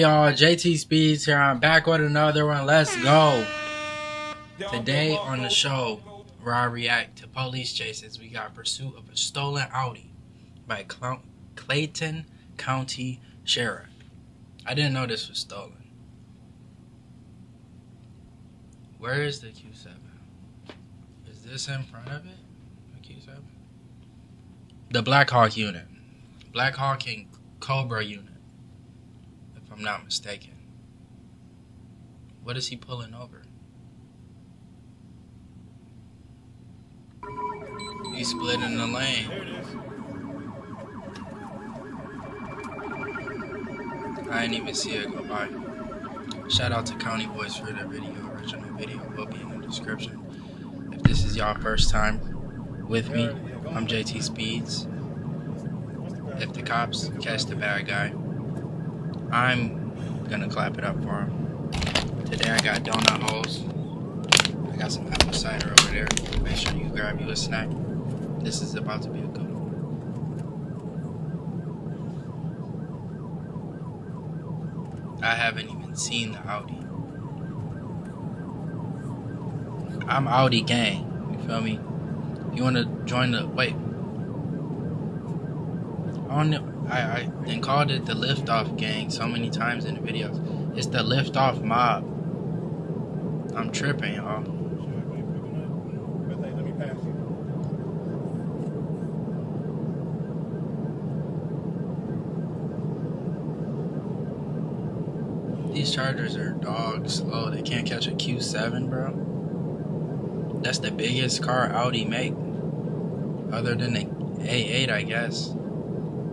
y'all, JTSpeeds here. I'm back with another one. Let's go. Today on the show, where I react to police chases, we got Pursuit of a Stolen Audi by Clayton County Sheriff. I didn't know this was stolen. Where is the Q7? Is this in front of it? The Q7? The BlackHawk unit. BlackHawk and Cobra unit, if I'm not mistaken. What is he pulling over? He's splitting the lane. There it is. I didn't even see it go by. Shout out to County Boys for the video. Original video will be in the description. If this is y'all first time with me, I'm JTSpeeds. If the cops catch the bad guy, I'm gonna clap it up for him. Today I got donut holes. I got some apple cider over there. Make sure you grab you a snack. This is about to be a good one. I haven't even seen the Audi. I'm Audi gang. You feel me? If you wanna join the I then called it the Liftoff gang so many times in the videos. It's the Liftoff mob. I'm tripping, y'all. Let me pass you. These Chargers are dog slow. They can't catch a Q7, bro. That's the biggest car Audi make, other than the A8, I guess.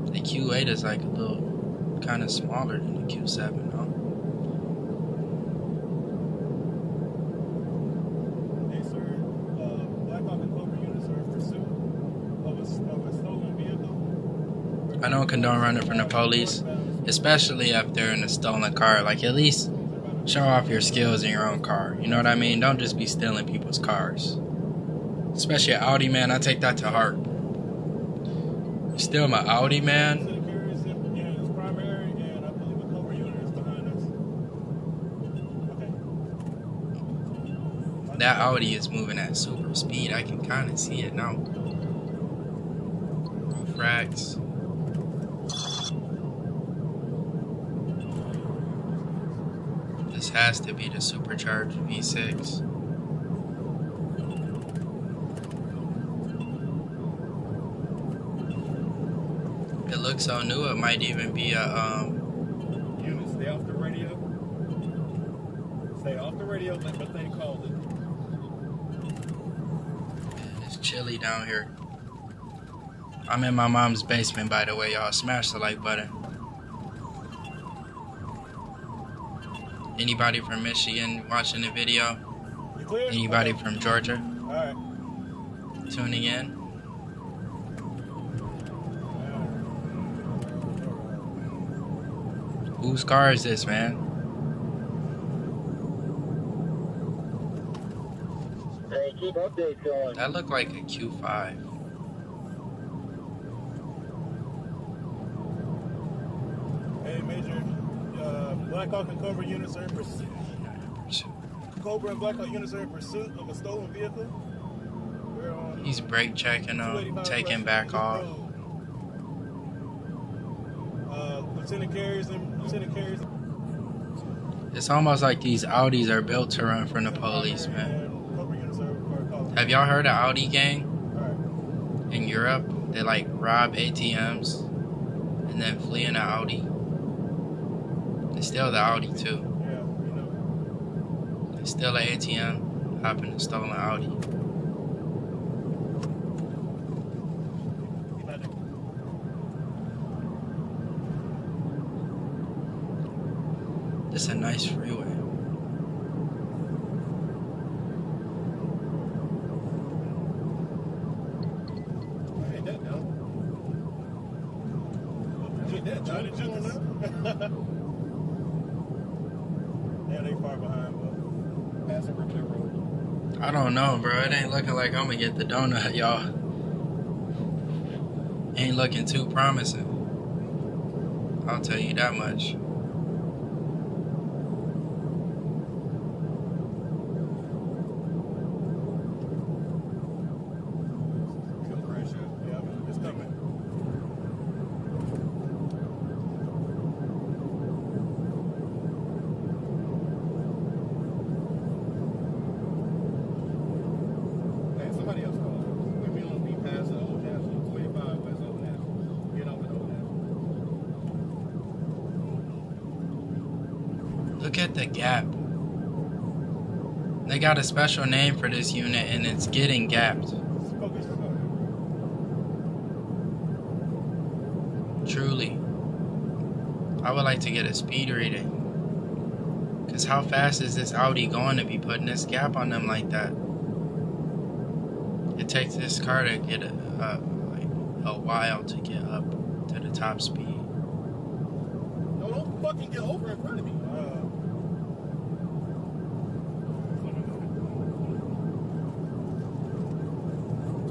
The Q8 is like a little kind of smaller than the Q7, huh? Hey, sir. BlackHawk and Cobra units are in pursuit of a stolen vehicle. I don't condone running from the police, especially if they're in a stolen car. Like, at least show off your skills in your own car. You know what I mean? Don't just be stealing people's cars. Especially an Audi, man. I take that to heart. You steal my Audi, man? That Audi is moving at super speed. I can kind of see it now. Frags. This has to be the supercharged V6. It looks so new. It might even be a Unit, stay off the radio. Stay off the radio, like what they called it. It's chilly down here. I'm in my mom's basement, by the way, y'all. Smash the like button. Anybody from Michigan watching the video? You clear? Anybody from Georgia Alright. tuning in? Whose car is this, man? Hey, keep updates going. That looked like a Q5. Hey, Major. BlackHawk and Cobra units are in pursuit. Cobra and BlackHawk units are in pursuit of a stolen vehicle. We're on. He's brake checking them, taking back off. Lieutenant carries. It's almost like these Audis are built to run from the police, man. Have y'all heard of Audi gang? In Europe, they like rob ATMs and then flee in an Audi. They steal the Audi too. They steal an ATM, hop in a stolen Audi. This is a nice freeway. Yeah, they far behind, but passing Ripley Road. I don't know, bro. It ain't looking like I'm gonna get the donut, y'all. Ain't looking too promising. I'll tell you that much. Look at the gap. They got a special name for this unit and it's getting gapped. Truly. I would like to get a speed reading. Because how fast is this Audi going to be putting this gap on them like that? It takes this car to get like a while to get up to the top speed. No, don't fucking get over in front of me.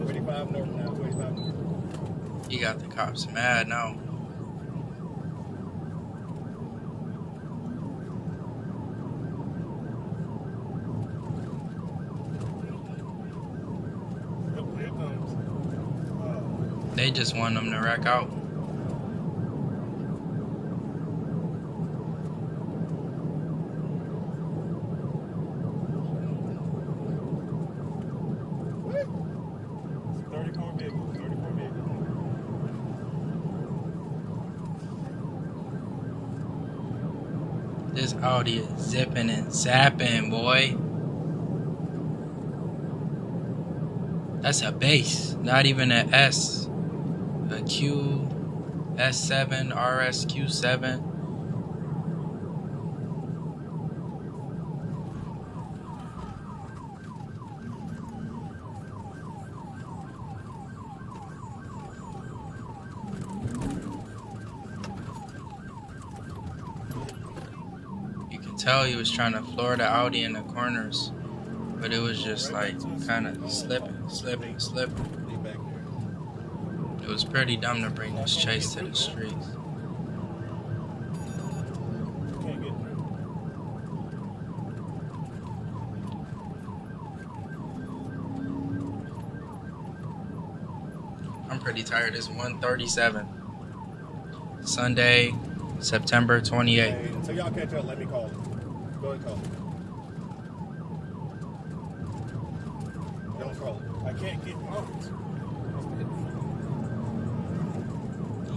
25 north now, 25 north. You got the cops mad now. They just want them to wreck out. What? 34 vehicles, 34 vehicles. This Audi is zipping and zapping, boy. That's a base, not even an S. A Q, S7, RSQ7. You can tell he was trying to floor the Audi in the corners, but it was just like kind of slipping. It was pretty dumb to bring this chase to the streets. Can't get through. I'm pretty tired. It's 1:37. Sunday, September 28th. Hey, so y'all catch up, let me call him. Go ahead and call him. Don't call him. I can't get out.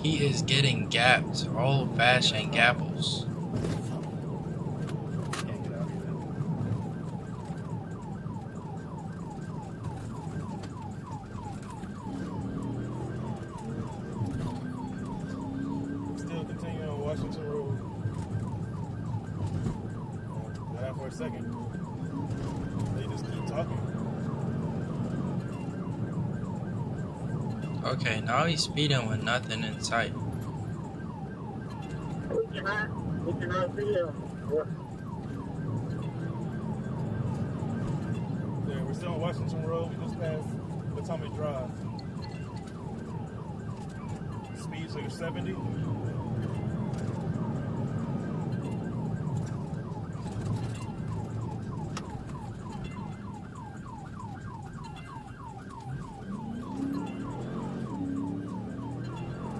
He is getting gapped. Old-fashioned gapples. Can't get out here. Still continuing on Washington Road. Got out for a second. They just keep talking. Okay, now he's speeding with nothing in sight. We cannot see him. Yeah, we're still on Washington Road. We just passed Potomac Drive. Speeds are 70.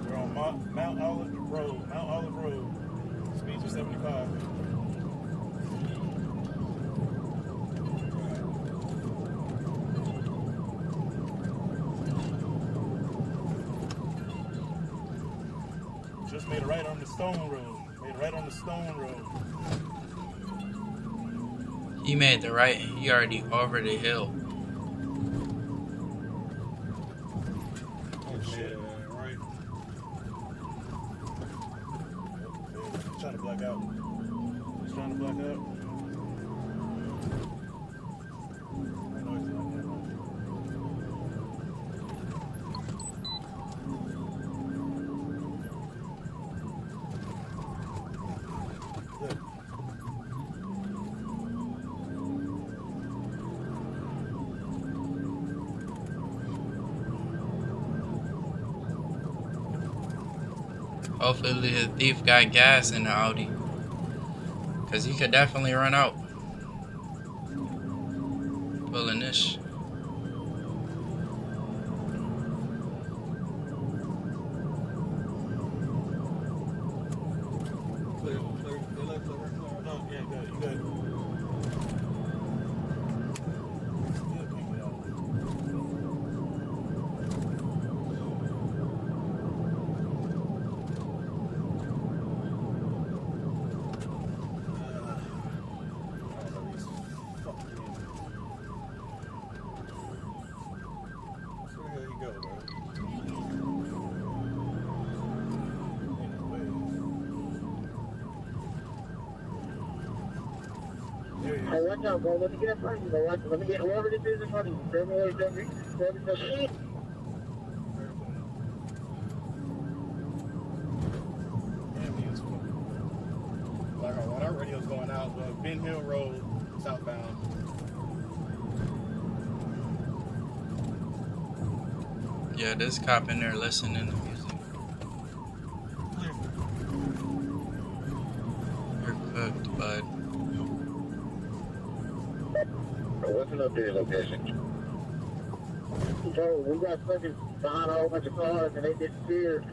We're on Mount Olive Road. Speeds are 75. Just made a right on the Stone Road. He made the right and he already over the hill. Oh shit. Right. He's trying to black out. I know he's not there. Good. Hopefully the thief got gas in the Audi. Cause he could definitely run out. Pulling this. Clear. No, yeah, good. You good. Still can't get out. Hey, watch out, bro. Let me get in front of you, bro. Let me get whoever this is in front of you. Grab me away, grab me. Grab me the shit. Like our radio's going out, but Ben Hill Road, southbound. Yeah, this cop in there listening to music. You're cooked, bud. What's an updated location? Bro, we got fucking behind a whole bunch of cars and they disappeared.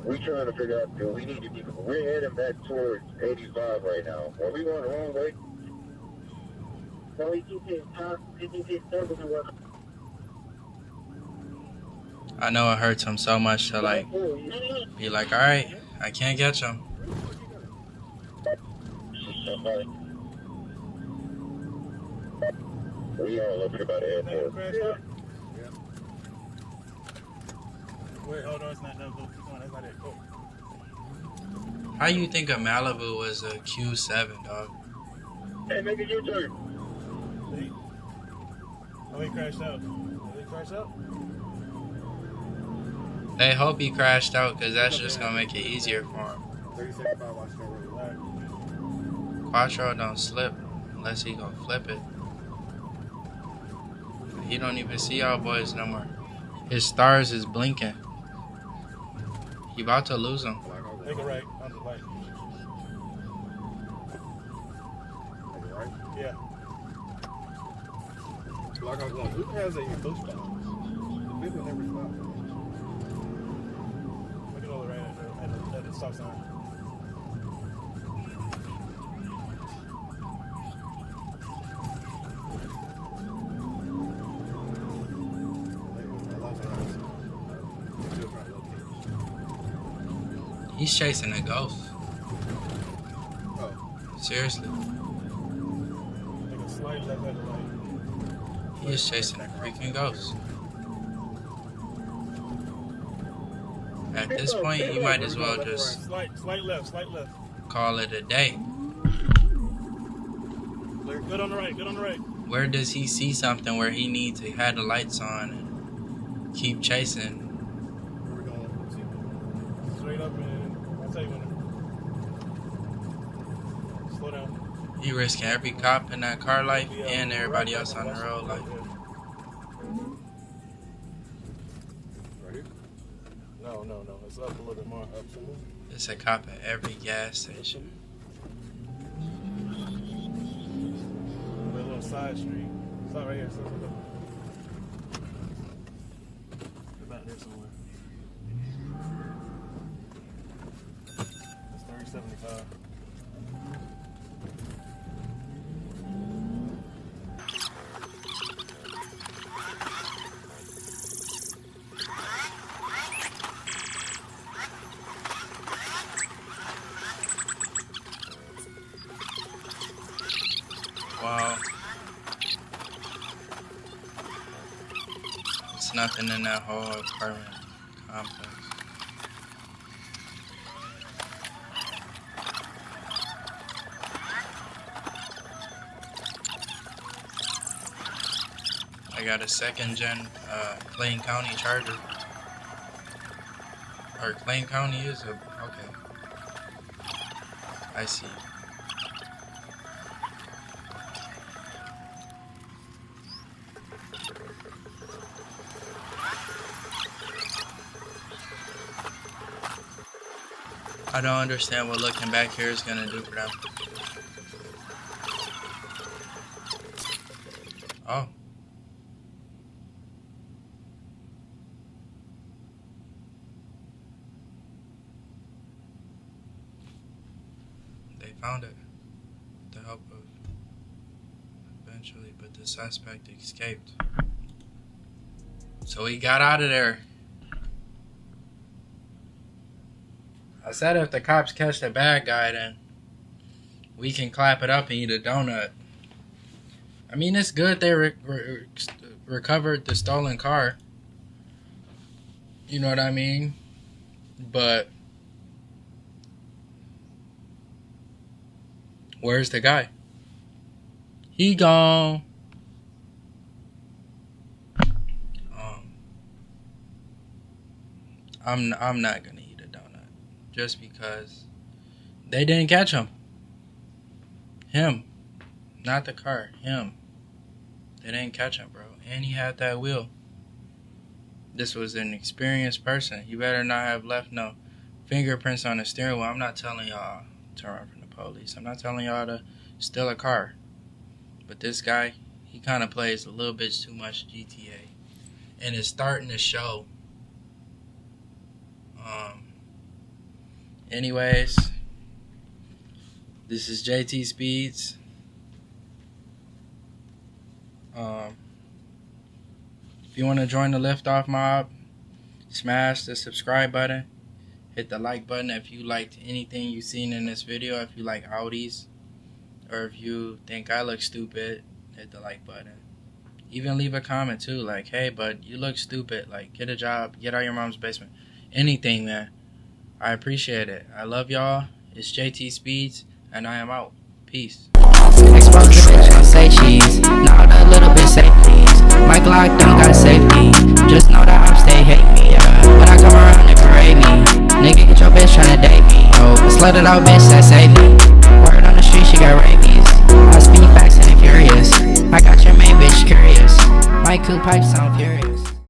We trying to figure out, dude, we need to be, we're heading back towards 85 right now. Are we going the wrong way? No, we keep hitting circles and what? I know it hurts him so much to like be like, all right, I can't catch him. We all up here by the airport. Yeah. Wait, hold on, it's not that. That's not it. Cool. How you think a Malibu was a Q7, dog? Hey, make a U-turn. See? Oh, he crashed out. Did he crash out? They hope he crashed out because that's just gonna make it easier for him. 3075 Washington Road. Quattro don't slip unless he gonna flip it. He don't even see y'all boys no more. His stars is blinking. He about to lose them. Take a right on the light. Take a right? Yeah. BlackHawk going, who has a push box? The big one never stops. We can go right at the stop sign. He's chasing a ghost. Oh. Seriously. Take a slight left at the light. He is chasing a freaking ghost. At this point, you might as well just Slight left. call it a day. Good on the right. Where does he see something where he needs to have the lights on and keep chasing? Where we going? Straight up and I'll tell you when. Slow down. He risking every cop in that car life and everybody else on the road life. Right here? No. It's up a little bit more. Up some more. It's a cop at every gas station. A little side street. It's not right here. It's about there somewhere. It's 3075. Wow. It's nothing in that whole apartment complex. I got a second gen Clayton County Charger. Or Clayton County is a, okay. I see. I don't understand what looking back here is gonna do for them. Oh. They found it with the help of eventually, but the suspect escaped. So he got out of there. I said if the cops catch the bad guy, then we can clap it up and eat a donut. I mean, it's good they recovered the stolen car. You know what I mean? But Where's the guy? He gone. I'm not gonna eat a donut just because they didn't catch him. Him, not the car. Him. They didn't catch him, bro. And he had that wheel. This was an experienced person. You better not have left no fingerprints on the steering wheel. I'm not telling y'all to run from the police. I'm not telling y'all to steal a car. But this guy, he kind of plays a little bit too much GTA. And it's starting to show. Anyways, this is JTSpeeds. If you want to join the Liftoff mob, smash the subscribe button. Hit the like button if you liked anything you've seen in this video. If you like Audis, or if you think I look stupid, hit the like button. Even leave a comment too, like, hey, but you look stupid. Like, get a job, get out of your mom's basement. Anything, man. I appreciate it. I love y'all. It's JTSpeeds, and I am out. Peace. Expose the bitch, don't say cheese. Not a little bit, say please. My Glock don't got safety. Just know that I'm stay hate me, yeah. When I come around, they parade me. Nigga, get your bitch tryna date me. Oh, slut it out, bitch, that save me. Word on the street, she got rabies. I speak facts and I'm furious. I got your main bitch curious. My cool pipe sound furious.